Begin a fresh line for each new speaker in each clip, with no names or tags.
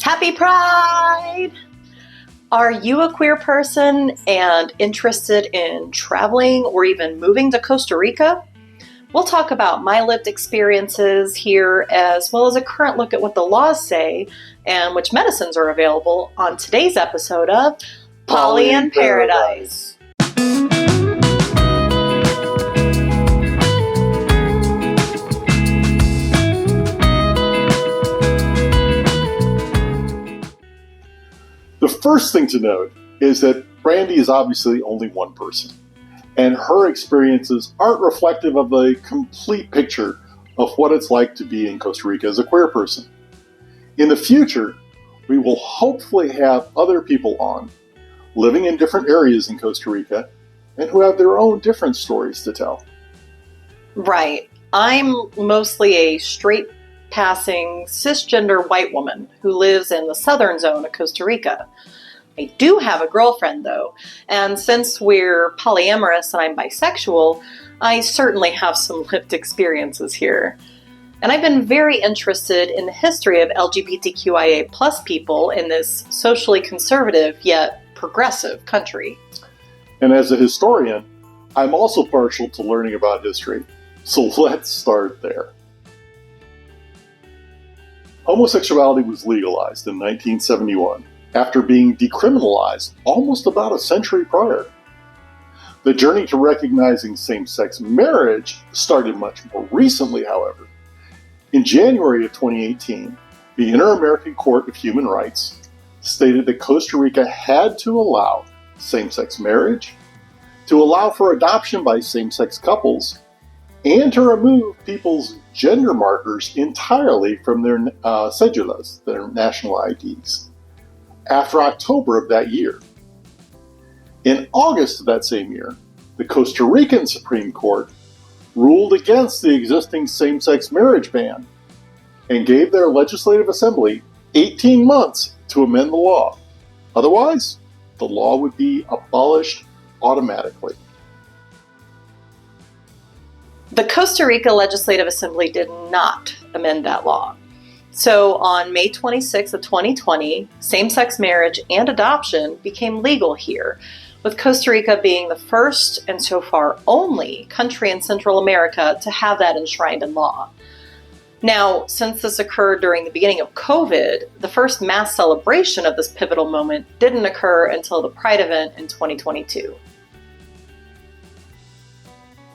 Happy Pride! Are you a queer person and interested in traveling or even moving to Costa Rica? We'll talk about my lived experiences here, as well as a current look at what the laws say and which medicines are available on today's episode of Poly in Paradise.
The first thing to note is that Brandi is obviously only one person, and her experiences aren't reflective of the complete picture of what it's like to be in Costa Rica as a queer person. In the future, we will hopefully have other people on, living in different areas in Costa Rica, and who have their own different stories to tell.
Right. I'm mostly a straight passing cisgender white woman who lives in the southern zone of Costa Rica. I do have a girlfriend though, and since we're polyamorous and I'm bisexual, I certainly have some lived experiences here. And I've been very interested in the history of LGBTQIA plus people in this socially conservative yet progressive country.
And as a historian, I'm also partial to learning about history. So let's start there. Homosexuality was legalized in 1971 after being decriminalized almost about a century prior. The journey to recognizing same-sex marriage started much more recently, however. In January of 2018, the Inter-American Court of Human Rights stated that Costa Rica had to allow same-sex marriage, to allow for adoption by same-sex couples, and to remove people's gender markers entirely from their cédulas, their national IDs, after October of that year. In August of that same year, the Costa Rican Supreme Court ruled against the existing same-sex marriage ban and gave their legislative assembly 18 months to amend the law. Otherwise, the law would be abolished automatically.
The Costa Rica Legislative Assembly did not amend that law. So on May 26th of 2020, same-sex marriage and adoption became legal here, with Costa Rica being the first and so far only country in Central America to have that enshrined in law. Now, since this occurred during the beginning of COVID, the first mass celebration of this pivotal moment didn't occur until the Pride event in 2022.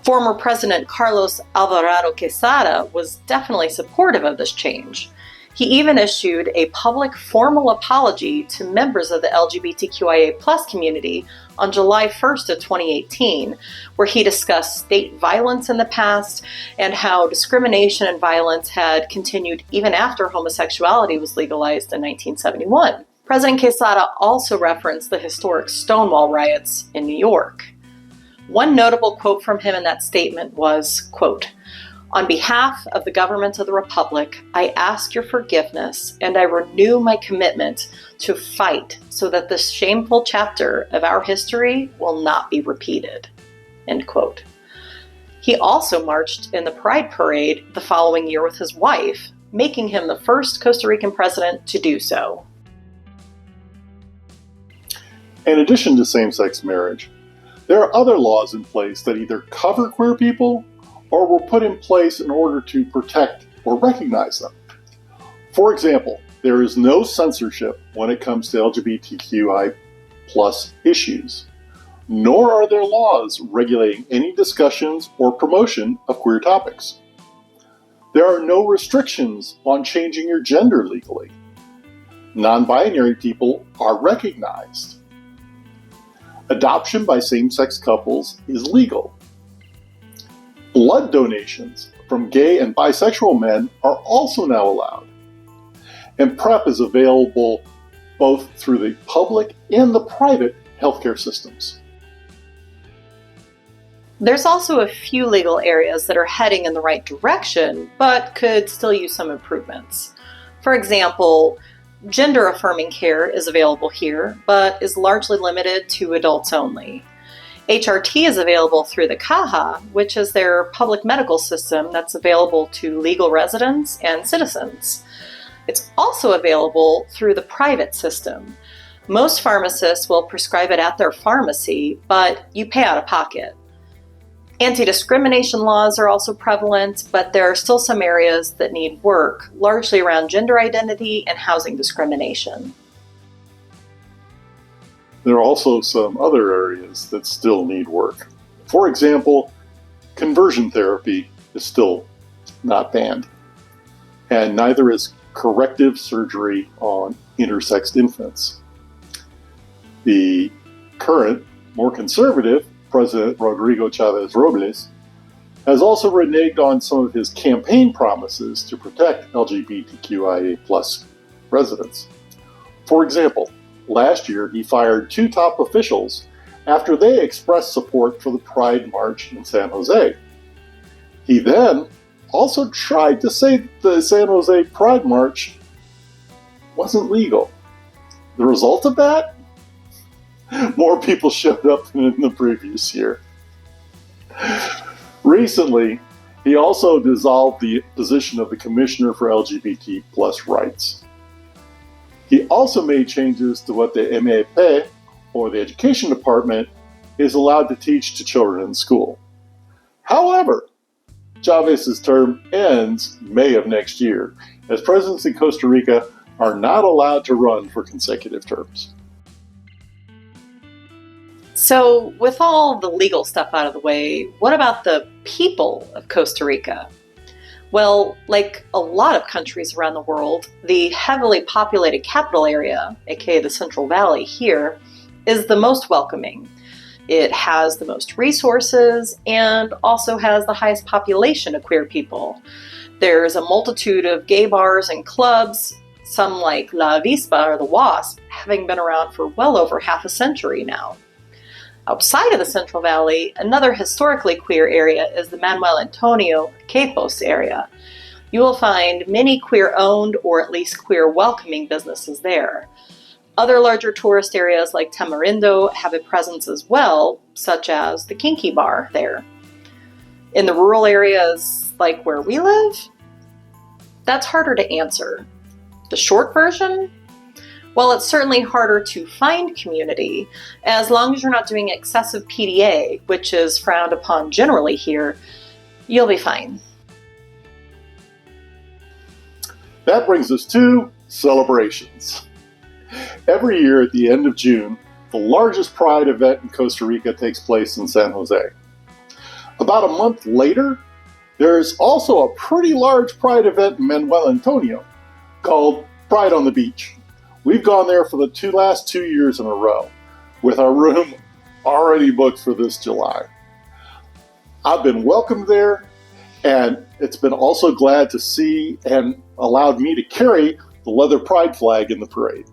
Former President Carlos Alvarado Quesada was definitely supportive of this change. He even issued a public formal apology to members of the LGBTQIA plus community on July 1st of 2018, where he discussed state violence in the past and how discrimination and violence had continued even after homosexuality was legalized in 1971. President Quesada also referenced the historic Stonewall riots in New York. One notable quote from him in that statement was, quote, "On behalf of the government of the Republic, I ask your forgiveness and I renew my commitment to fight so that this shameful chapter of our history will not be repeated." End quote. He also marched in the Pride Parade the following year with his wife, making him the first Costa Rican president to do so.
In addition to same-sex marriage, there are other laws in place that either cover queer people or were put in place in order to protect or recognize them. For example, there is no censorship when it comes to LGBTQI plus issues, nor are there laws regulating any discussions or promotion of queer topics. There are no restrictions on changing your gender legally. Non-binary people are recognized. Adoption by same-sex couples is legal. Blood donations from gay and bisexual men are also now allowed. And PrEP is available both through the public and the private healthcare systems.
There's also a few legal areas that are heading in the right direction, but could still use some improvements. For example, gender-affirming care is available here, but is largely limited to adults only. HRT is available through the Caja, which is their public medical system that's available to legal residents and citizens. It's also available through the private system. Most pharmacists will prescribe it at their pharmacy, but you pay out of pocket. Anti-discrimination laws are also prevalent, but there are still some areas that need work, largely around gender identity and housing discrimination.
There are also some other areas that still need work. For example, conversion therapy is still not banned, and neither is corrective surgery on intersexed infants. The current, more conservative President Rodrigo Chaves Robles has also reneged on some of his campaign promises to protect LGBTQIA+ residents. For example, last year he fired 2 top officials after they expressed support for the Pride March in San Jose. He then also tried to say that the San Jose Pride March wasn't legal. The result of that? More people showed up than in the previous year. Recently, he also dissolved the position of the Commissioner for LGBT+ rights. He also made changes to what the MEP, or the Education Department, is allowed to teach to children in school. However, Chavez's term ends May of next year, as presidents in Costa Rica are not allowed to run for consecutive terms.
So, with all the legal stuff out of the way, what about the people of Costa Rica? Well, like a lot of countries around the world, the heavily populated capital area, aka the Central Valley here, is the most welcoming. It has the most resources and also has the highest population of queer people. There's a multitude of gay bars and clubs, some like La Avispa or the Wasp, having been around for well over half a century now. Outside of the Central Valley, another historically queer area is the Manuel Antonio Quepos area. You will find many queer-owned or at least queer-welcoming businesses there. Other larger tourist areas like Tamarindo have a presence as well, such as the Kinky Bar there. In the rural areas like where we live, that's harder to answer. The short version? Well, it's certainly harder to find community. As long as you're not doing excessive PDA, which is frowned upon generally here, you'll be fine.
That brings us to celebrations. Every year at the end of June, the largest Pride event in Costa Rica takes place in San Jose. About a month later, there's also a pretty large Pride event in Manuel Antonio called Pride on the Beach. We've gone there for the last 2 years in a row, with our room already booked for this July. I've been welcomed there, and it's been also glad to see and allowed me to carry the leather pride flag in the parade.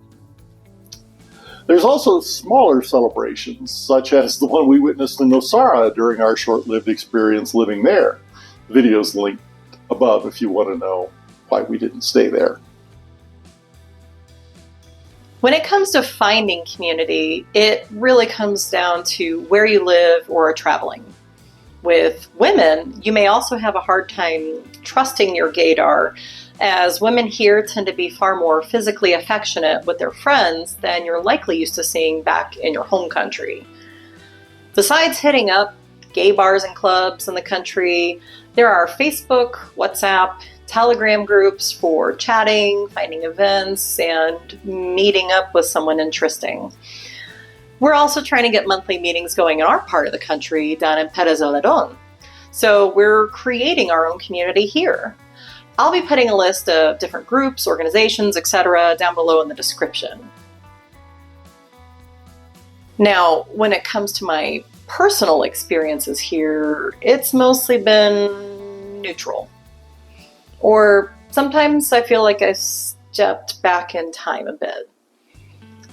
There's also smaller celebrations, such as the one we witnessed in Nosara during our short-lived experience living there. The video's linked above if you want to know why we didn't stay there.
When it comes to finding community, it really comes down to where you live or are traveling. With women, you may also have a hard time trusting your gaydar, as women here tend to be far more physically affectionate with their friends than you're likely used to seeing back in your home country. Besides hitting up gay bars and clubs in the country, there are Facebook, WhatsApp, Telegram groups for chatting, finding events, and meeting up with someone interesting. We're also trying to get monthly meetings going in our part of the country, down in PérezZeledón. So we're creating our own community here. I'll be putting a list of different groups, organizations, etc. down below in the description. Now, when it comes to my personal experiences here, it's mostly been neutral. Or sometimes I feel like I stepped back in time a bit.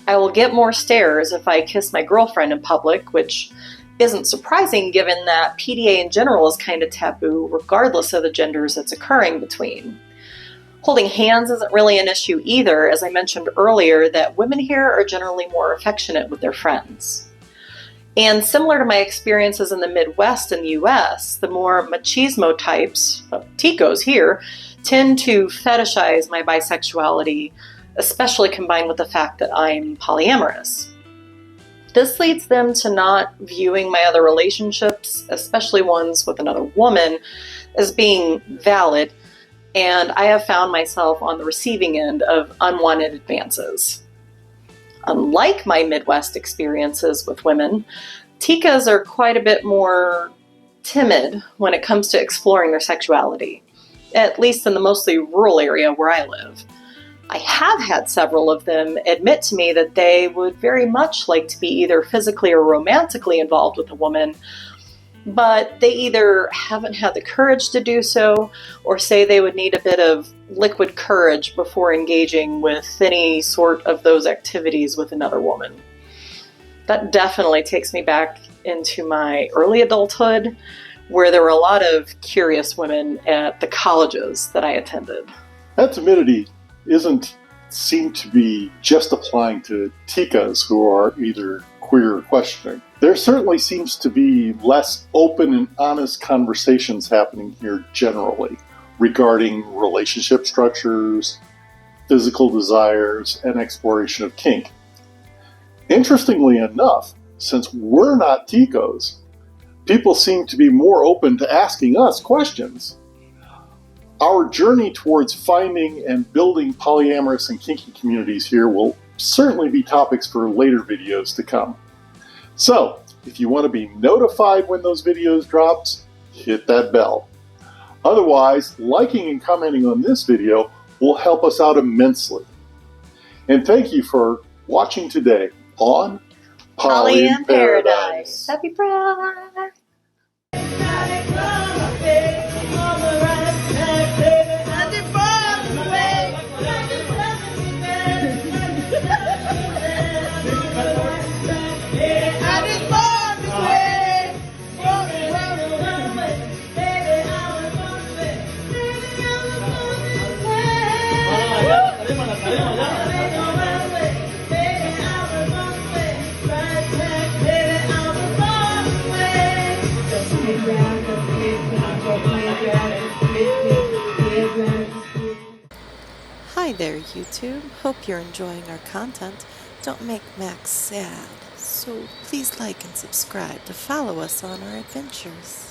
I will get more stares if I kiss my girlfriend in public, which isn't surprising given that PDA in general is kind of taboo regardless of the genders it's occurring between. Holding hands isn't really an issue either, as I mentioned earlier that women here are generally more affectionate with their friends. And similar to my experiences in the Midwest in the US, the more machismo types, Ticos here, tend to fetishize my bisexuality, especially combined with the fact that I'm polyamorous. This leads them to not viewing my other relationships, especially ones with another woman, as being valid, and I have found myself on the receiving end of unwanted advances. Unlike my Midwest experiences with women, Ticos are quite a bit more timid when it comes to exploring their sexuality, at least in the mostly rural area where I live. I have had several of them admit to me that they would very much like to be either physically or romantically involved with a woman, but they either haven't had the courage to do so or say they would need a bit of liquid courage before engaging with any sort of those activities with another woman. That definitely takes me back into my early adulthood, where there were a lot of curious women at the colleges that I attended.
That timidity isn't seem to be just applying to Ticos who are either queer or questioning. There certainly seems to be less open and honest conversations happening here generally regarding relationship structures, physical desires, and exploration of kink. Interestingly enough, since we're not Ticos, people seem to be more open to asking us questions. Our journey towards finding and building polyamorous and kinky communities here will certainly be topics for later videos to come. So, if you want to be notified when those videos drop, hit that bell. Otherwise, liking and commenting on this video will help us out immensely. And thank you for watching today on
Poly in Paradise. Happy Pride!
Hi there, YouTube. Hope you're enjoying our content. Don't make Max sad, so please like and subscribe to follow us on our adventures.